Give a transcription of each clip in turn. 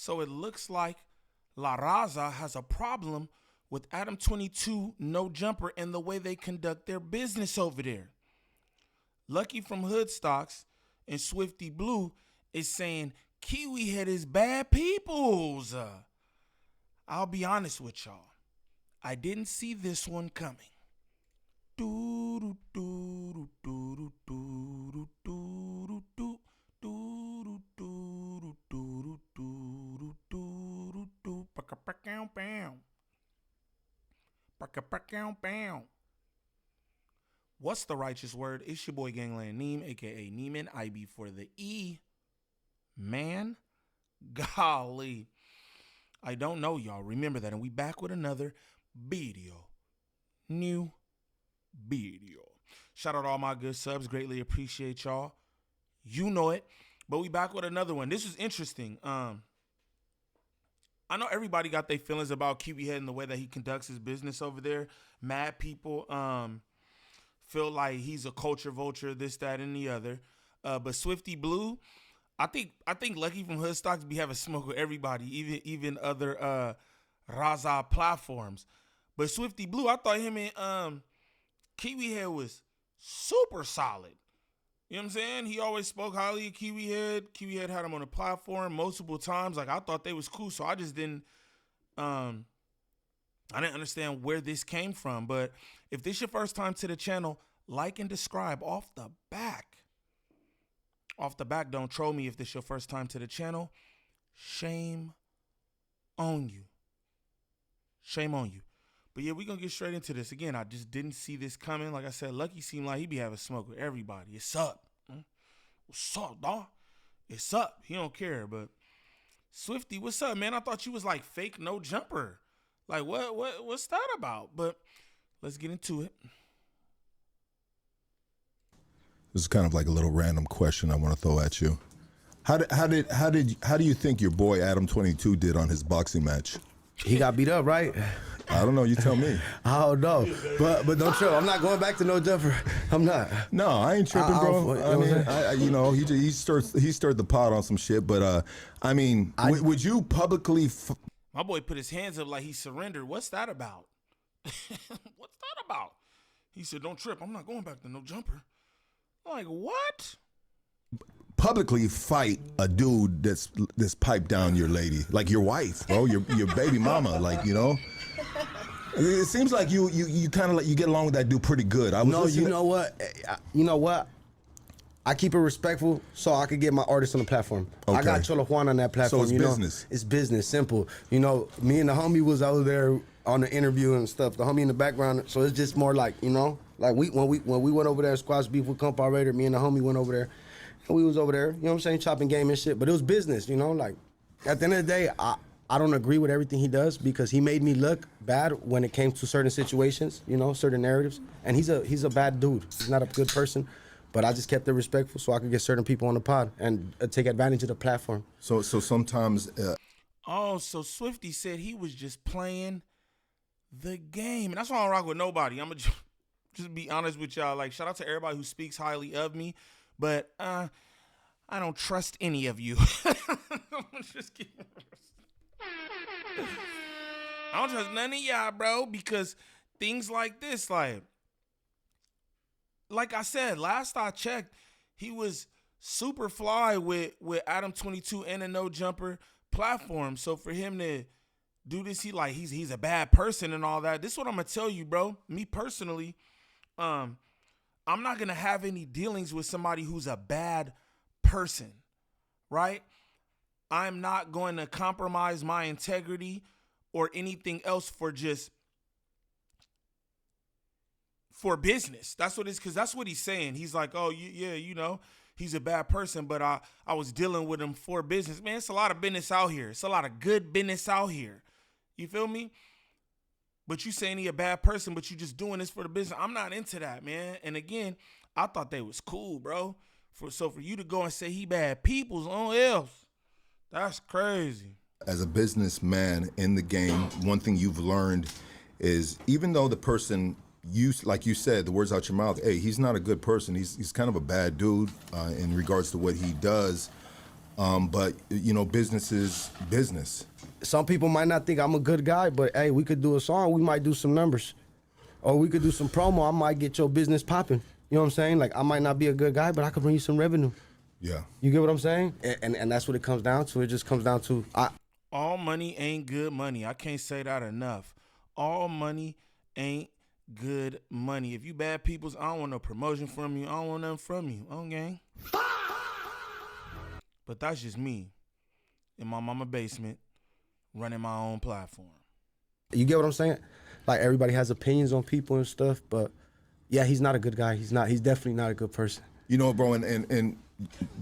So it looks like La Raza has a problem with Adam22 No Jumper and the way they conduct their business over there. Lucky from HoodStocks and Swifty Blue is saying Kiwi Head is bad peoples. I'll be honest with y'all. I didn't see this one coming. What's the righteous word? It's your boy Gangland Neem, aka Neiman, IB for the E. Man, golly. I don't know, y'all. Remember that. And we back with another video. New video. Shout out to all my good subs. Greatly appreciate y'all. You know it. But we back with another one. This is interesting. I know everybody got their feelings about Kiwi Head and the way that he conducts his business over there. Mad people feel like he's a culture vulture, this, that, and the other. But Swifty Blue, I think Lucky from HoodStocks be having smoke with everybody, even other Raza platforms. But Swifty Blue, I thought him and Kiwi Head was super solid. You know what I'm saying? He always spoke highly of Kiwi Head. Kiwi Head had him on a platform multiple times. Like, I thought they was cool, so I just didn't understand where this came from. But if this your first time to the channel, like and describe off the back. Off the back, don't troll me if this your first time to the channel. Shame on you. Shame on you. But yeah, we're going to get straight into this. Again, I just didn't see this coming. Like I said, Lucky seemed like he be having smoke with everybody. It's up. What's up, dawg? It's up. He don't care. But Swifty, what's up, man? I thought you was like fake no jumper. Like, what's that about? But let's get into it. This is kind of like a little random question I want to throw at you. How do you think your boy Adam22 did on his boxing match? He got beat up, right? I don't know. You tell me. I don't know, but don't trip. I'm not going back to no jumper. I'm not. No, I ain't tripping, bro. I mean, he stirred the pot on some shit. But I mean, would you publicly? My boy put his hands up like he surrendered. What's that about? What's that about? He said, "Don't trip. I'm not going back to no jumper." I'm like, what? Publicly fight a dude that's piped down your lady, like your wife, bro, your baby mama, like, you know. It seems like you kind of like you get along with that dude pretty good. You know what? I keep it respectful so I could get my artists on the platform. Okay. I got Cholo Juan on that platform. So it's business. It's business, simple. You know, me and the homie was over there on the interview and stuff. The homie in the background. So it's just more like, you know, like when we went over there, squash beef with Comp Raider, me and the homie went over there. And we was over there, you know what I'm saying, chopping game and shit. But it was business, you know, like at the end of the day, I don't agree with everything he does because he made me look bad when it came to certain situations, you know, certain narratives. And he's a bad dude. He's not a good person. But I just kept it respectful so I could get certain people on the pod and take advantage of the platform. So sometimes. So Swifty said he was just playing the game. And that's why I don't rock with nobody. I'm going to just be honest with y'all. Like, shout out to everybody who speaks highly of me. But I don't trust any of you. Just kidding. I don't trust none of y'all, bro, because things like this, like I said, last I checked, he was super fly with Adam22 and a no jumper platform. So for him to do this, he's a bad person and all that. This is what I'm gonna tell you, bro. Me personally, I'm not gonna have any dealings with somebody who's a bad person, right? I'm not going to compromise my integrity or anything else for business. That's what it's, because that's what he's saying. He's like, oh, yeah, you know, he's a bad person, but I was dealing with him for business. Man, it's a lot of business out here. It's a lot of good business out here. You feel me? But you saying he a bad person, but you just doing this for the business. I'm not into that, man. And again, I thought they was cool, bro. So for you to go and say he bad people's on else, that's crazy. As a businessman in the game, one thing you've learned is even though the person, like you said, the words out your mouth, hey, he's not a good person. He's kind of a bad dude in regards to what he does. But you know, business is business. Some people might not think I'm a good guy, but hey, we could do a song. We might do some numbers, or we could do some promo. I might get your business popping. You know what I'm saying? Like, I might not be a good guy, but I could bring you some revenue. Yeah. You get what I'm saying? And that's what it comes down to. It just comes down to All money ain't good money. I can't say that enough. All money ain't good money. If you bad peoples, I don't want no promotion from you. I don't want nothing from you. Okay? But that's just me in my mama basement running my own platform. You get what I'm saying? Like, everybody has opinions on people and stuff, but yeah, he's not a good guy. He's definitely not a good person. You know, bro, and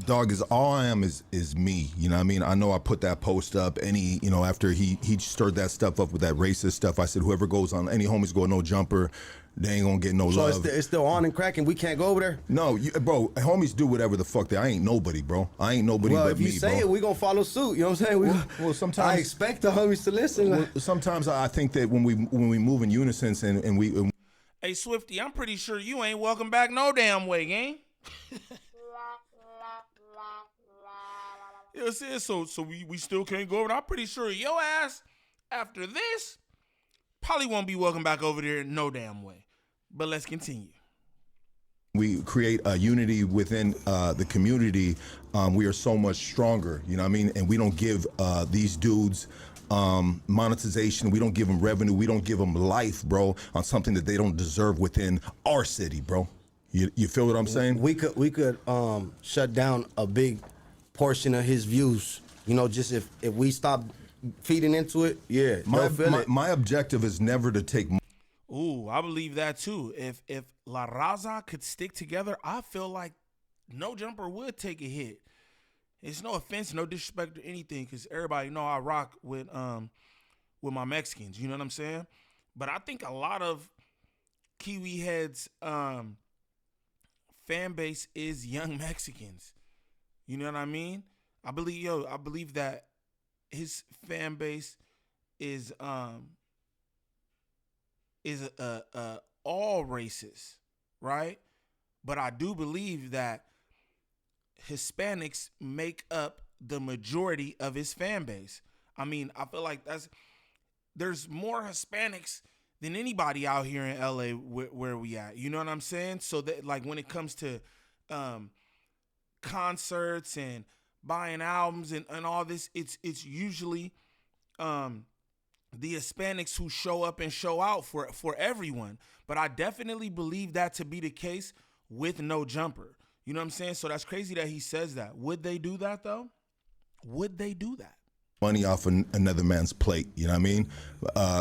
dog, is all I am is me. You know what I mean? I know I put that post up, after he stirred that stuff up with that racist stuff, I said, whoever goes on, any homies go no jumper, they ain't gonna get no love. So it's still on and cracking. We can't go over there? No, bro, homies do whatever the fuck I ain't nobody, bro. I ain't nobody but me, bro. Well, if you say it, we gonna follow suit. You know what I'm saying? Well, sometimes I expect the homies to listen. Well, sometimes I think that when we move in unison and we... Hey, Swifty, I'm pretty sure you ain't welcome back no damn way, gang. You know what I'm saying? So we still can't go over. I'm pretty sure your ass, after this, probably won't be welcome back over there no damn way. But let's continue. We create a unity within the community. We are so much stronger, you know what I mean? And we don't give these dudes monetization. We don't give them revenue. We don't give them life, bro, on something that they don't deserve within our city, bro. You feel what I'm saying? We could shut down a big portion of his views. You know, just if we stop feeding into it, yeah. My objective is never to take. Ooh, I believe that too. If La Raza could stick together, I feel like No Jumper would take a hit. It's no offense, no disrespect or anything, because everybody know I rock with my Mexicans. You know what I'm saying? But I think a lot of Kiwi heads fan base is young Mexicans. You know what I mean? I believe that his fan base is all races, right? But I do believe that Hispanics make up the majority of his fan base. I mean, I feel like there's more Hispanics than anybody out here in LA where we at. You know what I'm saying? So that, like, when it comes to concerts and buying albums and all this, it's usually the Hispanics who show up and show out for everyone. But I definitely believe that to be the case with No Jumper. You know what I'm saying? So that's crazy that he says that. Would they do that, though? Would they do that? Money off another man's plate, you know what I mean?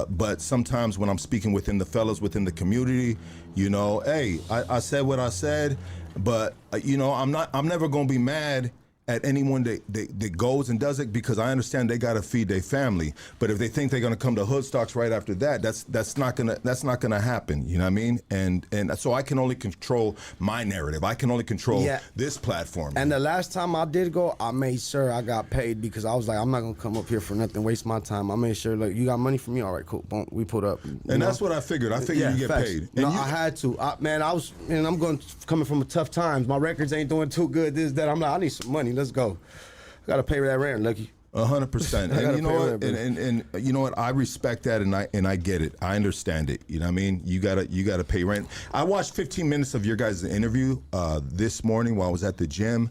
But sometimes when I'm speaking within the fellas, within the community, you know, hey, I said what I said, but you know, I'm never gonna be mad at anyone that goes and does it, because I understand they gotta feed their family. But if they think they're gonna come to HoodStocks right after that, that's not gonna happen. You know what I mean? And so I can only control my narrative. I can only control this platform. And the last time I did go, I made sure I got paid, because I was like, I'm not gonna come up here for nothing, waste my time. I made sure, like, you got money from me? All right, cool. Boom, we put up. And that's what I figured. I figured you get facts. paid. No, And I had to. I'm coming from a tough times. My records ain't doing too good. This, that. I'm like, I need some money. Let's go. I gotta pay that rent, Lucky. 100%. And you know what? And you know what? I respect that, and I get it. I understand it. You know what I mean? You gotta pay rent. I watched 15 minutes of your guys' interview this morning while I was at the gym,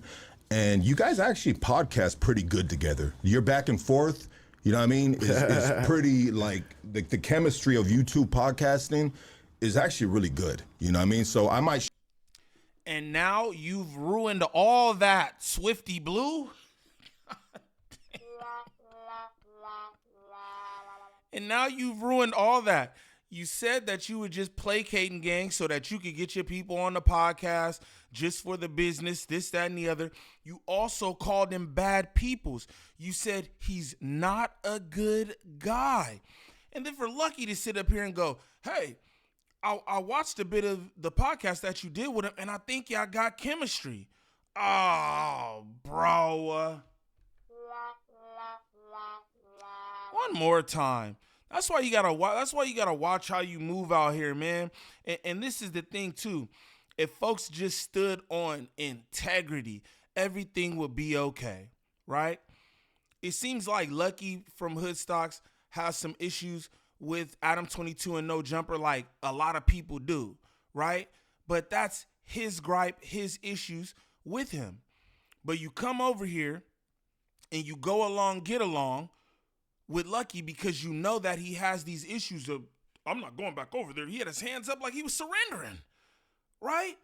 and you guys actually podcast pretty good together. Your back and forth, you know what I mean, is pretty, like, the chemistry of you two podcasting is actually really good. You know what I mean? So I might. And now you've ruined all that, Swifty Blue. And now you've ruined all that. You said that you were just placating, gang, so that you could get your people on the podcast just for the business, this, that, and the other. You also called him bad peoples. You said he's not a good guy. And then for Lucky to sit up here and go, hey, I watched a bit of the podcast that you did with him, and I think y'all got chemistry. Oh, bro. One more time. That's why you gotta watch how you move out here, man. And this is the thing too. If folks just stood on integrity, everything would be okay, right? It seems like Lucky from HoodStocks has some issues with Adam22 and No Jumper like a lot of people do, right? But that's his gripe, his issues with him. But you come over here and you go along, get along with Lucky because you know that he has these issues of, I'm not going back over there. He had his hands up like he was surrendering, right?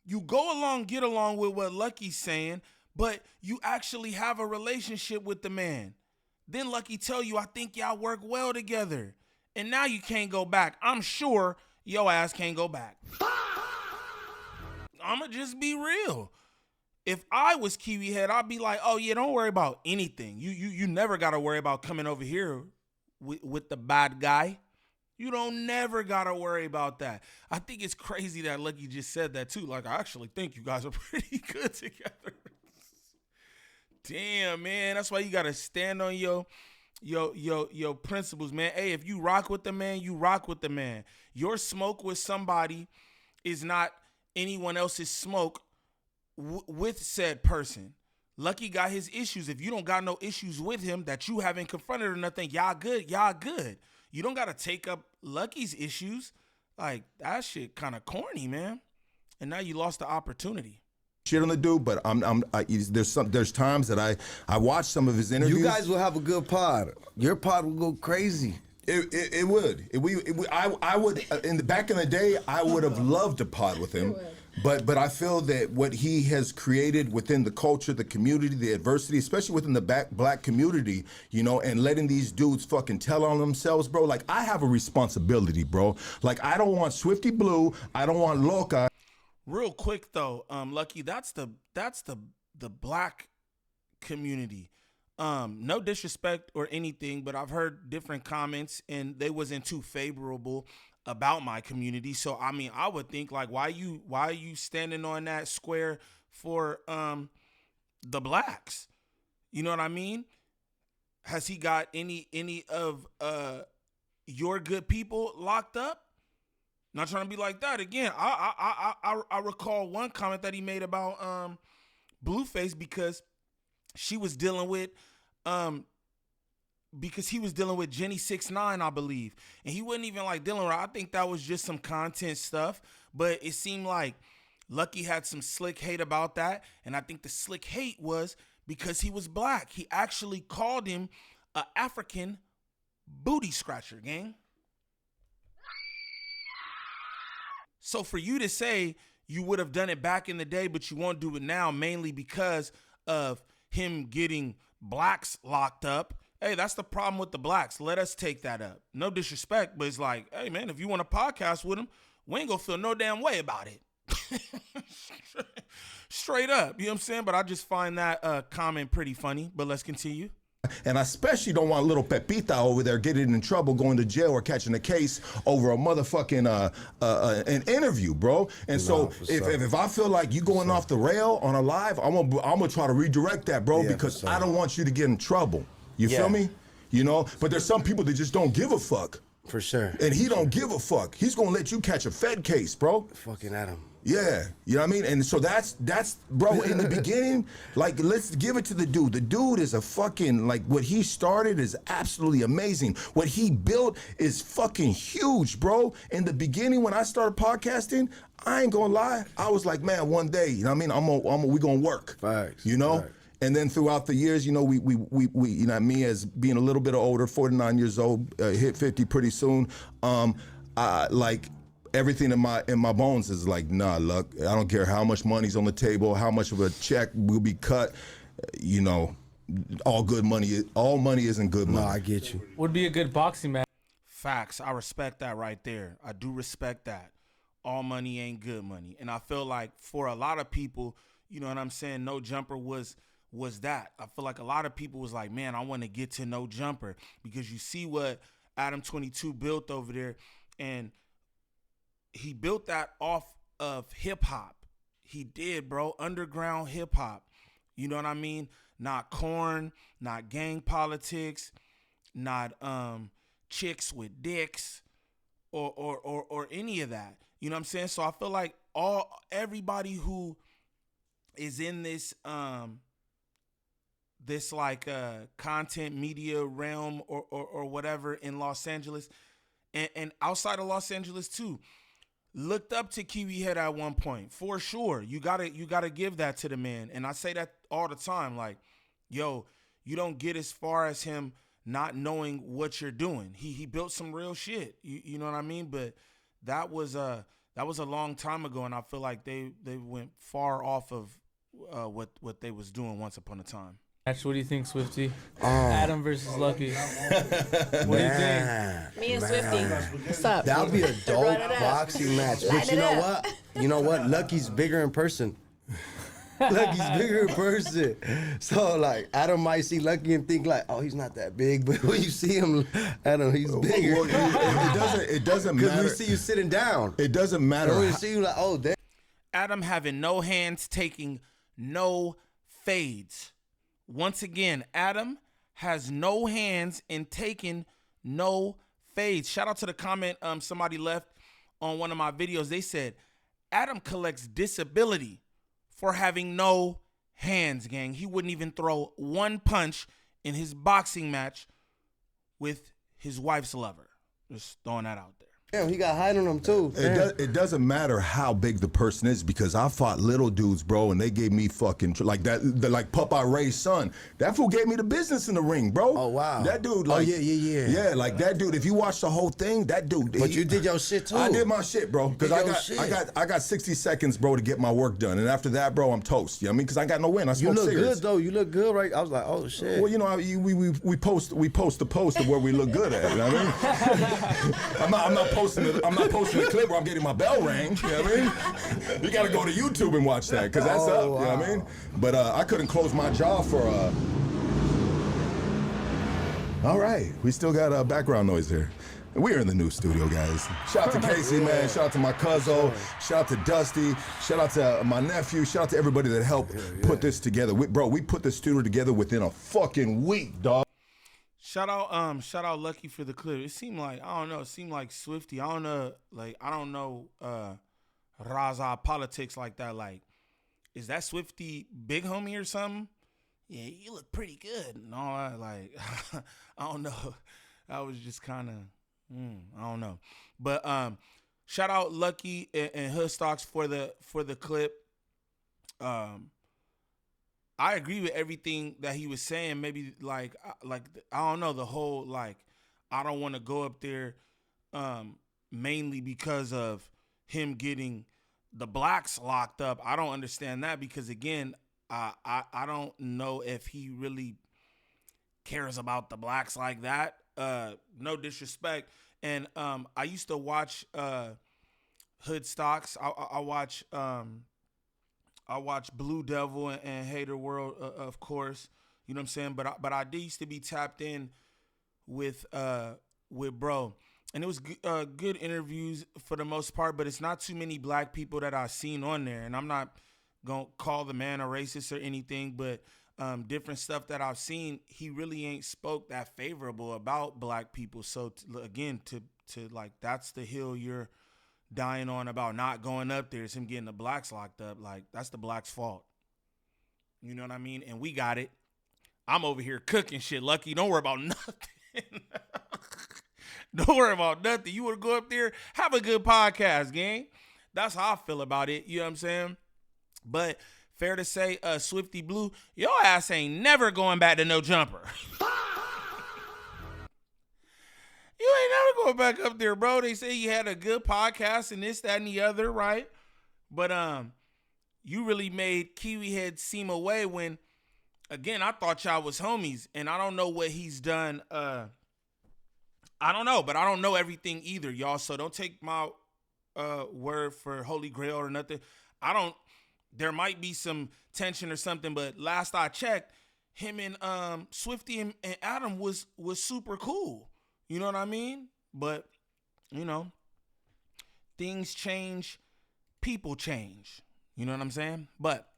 You go along, get along with what Lucky's saying, but you actually have a relationship with the man. Then Lucky tell you, I think y'all work well together. And now you can't go back. I'm sure your ass can't go back. I'ma just be real. If I was Kiwi Head, I'd be like, oh yeah, don't worry about anything. You never gotta worry about coming over here with the bad guy. You don't never gotta worry about that. I think it's crazy that Lucky just said that too. Like, I actually think you guys are pretty good together. Damn, man. That's why you gotta stand on your principles, man. Hey, if you rock with the man, you rock with the man. Your smoke with somebody is not anyone else's smoke with said person. Lucky got his issues. If you don't got no issues with him that you haven't confronted or nothing, y'all good. Y'all good. You don't gotta take up Lucky's issues. Like, that shit kind of corny, man. And now you lost the opportunity. Shit on the dude, but there's times that I watch some of his interviews. You guys will have a good pod. Your pod will go crazy. It would. I would back in the day, I would have loved to pod with him. But I feel that what he has created within the culture, the community, the adversity, especially within the black community, you know, and letting these dudes fucking tell on themselves, bro. Like, I have a responsibility, bro. Like, I don't want Swifty Blue. I don't want Loca. Real quick though, Lucky, that's the black community. No disrespect or anything, but I've heard different comments and they wasn't too favorable about my community. So I mean, I would think like, why are you standing on that square for the blacks? You know what I mean? Has he got any of your good people locked up? Not trying to be like that again. I recall one comment that he made about Blueface because she was dealing with because he was dealing with Jenny 6ix9ine, I believe, and he wasn't even like dealing with her. I think that was just some content stuff, but it seemed like Lucky had some slick hate about that, and I think the slick hate was because he was black. He actually called him an African booty scratcher, gang. So for you to say you would have done it back in the day, but you won't do it now, mainly because of him getting blacks locked up, hey, that's the problem with the blacks. Let us take that up. No disrespect, but it's like, hey, man, if you want a podcast with him, we ain't gonna feel no damn way about it. Straight up, you know what I'm saying? But I just find that comment pretty funny, but let's continue. And I especially don't want little Pepita over there getting in trouble, going to jail or catching a case over a motherfucking an interview, bro. And so if I feel like you going off the rail on a live, I'm gonna try to redirect that, bro, because I don't want you to get in trouble. You feel me? You know. But there's some people that just don't give a fuck. For sure. And he don't give a fuck. He's gonna let you catch a Fed case, bro. Fucking Adam. Yeah, you know what I mean? And so that's bro, in the beginning, like, let's give it to the dude. The dude is a fucking, like, what he started is absolutely amazing. What he built is fucking huge, bro. In the beginning, when I started podcasting, I ain't gonna lie, I was like, man, one day, you know what I mean? We gonna work. Facts. You know? Facts. And then throughout the years, you know, we you know, me as being a little bit older, 49 years old, hit 50 pretty soon, like, everything in my bones is like, nah, look, I don't care how much money's on the table, how much of a check will be cut, you know, all money isn't good money. No, I get you. Would be a good boxing match. Facts. I respect that right there. I do respect that. All money ain't good money. And I feel like for a lot of people, you know what I'm saying, No Jumper was that. I feel like a lot of people was like, man, I want to get to No Jumper because you see what Adam22 built over there, and he built that off of hip hop. He did, bro. Underground hip hop. You know what I mean? Not corn, not gang politics, not chicks with dicks or any of that. You know what I'm saying? So I feel like everybody who is in this this like content media realm or whatever in Los Angeles and outside of Los Angeles too. Looked up to Kiwi Head at one point, for sure. You gotta give that to the man. And I say that all the time. Like, yo, you don't get as far as him not knowing what you're doing. He built some real shit. You know what I mean? But that was a long time ago, and I feel like they went far off of what they was doing once upon a time. What do you think, Swifty? Adam versus Lucky. What do you think? Me and Swifty. What's up? That would be a dope boxing match. But you know what? You know what? Lucky's bigger in person. Lucky's bigger in person. So, like, Adam might see Lucky and think, like, oh, he's not that big. But when you see him, Adam, he's bigger. Well, it doesn't matter. Because we see you sitting down. It doesn't matter. And we see you like, oh, damn. Adam having no hands, taking no fades. Once again, Adam has no hands and taking no fades. Shout out to the comment somebody left on one of my videos. They said, Adam collects disability for having no hands, gang. He wouldn't even throw one punch in his boxing match with his wife's lover. Just throwing that out there. Damn, he got height on him too. It doesn't matter how big the person is, because I fought little dudes, bro, and they gave me fucking like that. Like Popeye Ray's son, that fool gave me the business in the ring, bro. Oh wow, that dude. Like, yeah. Like that dude. If you watch the whole thing, that dude. But you did your shit too. I did my shit, bro. Because I got 60 seconds, bro, to get my work done, and after that, bro, I'm toast. You know what I mean? Because I got no win. You look good though. You look good, right? I was like, oh shit. Well, you know, we post the post of where we look good at. You know what I mean? I'm not posting the clip where I'm getting my bell rang. You know what I mean? You got to go to YouTube and watch that, because that's up. Wow. You know what I mean? But I couldn't close my jaw for. All right, we still got background noise here. We're in the new studio, guys. Shout out to Casey, man. Shout out to my cousin. Shout out to Dusty. Shout out to my nephew. Shout out to everybody that helped put this together. We put this studio together within a fucking week, dog. Shout out Lucky for the clip. It seemed like, I don't know, Swifty. I don't know Raza politics like that. Like, is that Swifty big homie or something? Yeah, you look pretty good. No, I don't know. I was just kind of, I don't know. But shout out Lucky and HoodStocks for the clip. I agree with everything that he was saying. Maybe like I don't know, the whole like I don't want to go up there mainly because of him getting the blacks locked up. I don't understand that, because again, I don't know if he really cares about the blacks like that. No disrespect. And I used to watch HoodStocks. I watch Blue Devil and Hater World, of course. You know what I'm saying? But I did used to be tapped in with bro, and it was good interviews for the most part. But it's not too many black people that I've seen on there, and I'm not gonna call the man a racist or anything. But different stuff that I've seen, he really ain't spoke that favorable about black people. So again, to like, that's the hill you're dying on about not going up there. It's him getting the blacks locked up. Like, that's the blacks' fault. You know what I mean? And we got it. I'm over here cooking shit, Lucky. Don't worry about nothing. Don't worry about nothing. You want to go up there, have a good podcast, gang. That's how I feel about it. You know what I'm saying? But fair to say, Swifty Blue, your ass ain't never going back to no jumper. You ain't never going back up there, bro. They say you had a good podcast and this, that, and the other, right? But you really made Kiwi Head seem away when, again, I thought y'all was homies, and I don't know what he's done. I don't know, but I don't know everything either, y'all. So don't take my word for Holy Grail or nothing. There might be some tension or something, but last I checked, him and Swifty and Adam was super cool. You know what I mean? But, you know, things change, people change. You know what I'm saying? But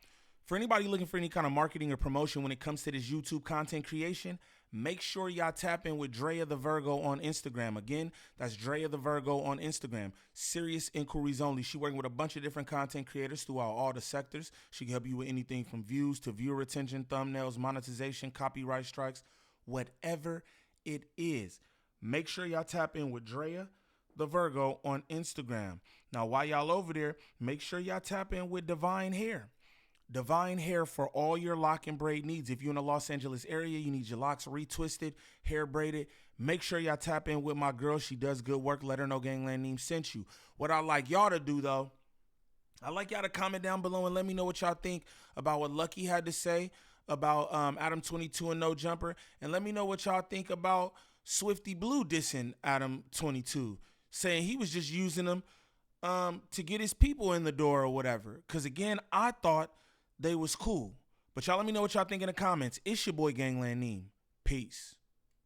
for anybody looking for any kind of marketing or promotion when it comes to this YouTube content creation, Make sure y'all tap in with Drea the Virgo on Instagram. Again, that's Drea the Virgo on Instagram. Serious inquiries only. She working with a bunch of different content creators throughout all the sectors. She can help you with anything from views to viewer retention, thumbnails, monetization, copyright strikes, whatever it is. Make sure y'all tap in with Drea the Virgo on Instagram. Now, while y'all over there, make sure y'all tap in with Divine Hair. Divine Hair for all your lock and braid needs. If you're in the Los Angeles area, you need your locks retwisted, hair braided, make sure y'all tap in with my girl. She does good work. Let her know Gangland Neem sent you. What I like y'all to do, though, I like y'all to comment down below and let me know what y'all think about what Lucky had to say about Adam22 and No Jumper. And let me know what y'all think about Swifty Blue dissing Adam22, saying he was just using them to get his people in the door or whatever. Because, again, I thought they was cool. But y'all let me know what y'all think in the comments. It's your boy Gangland Neem. Peace.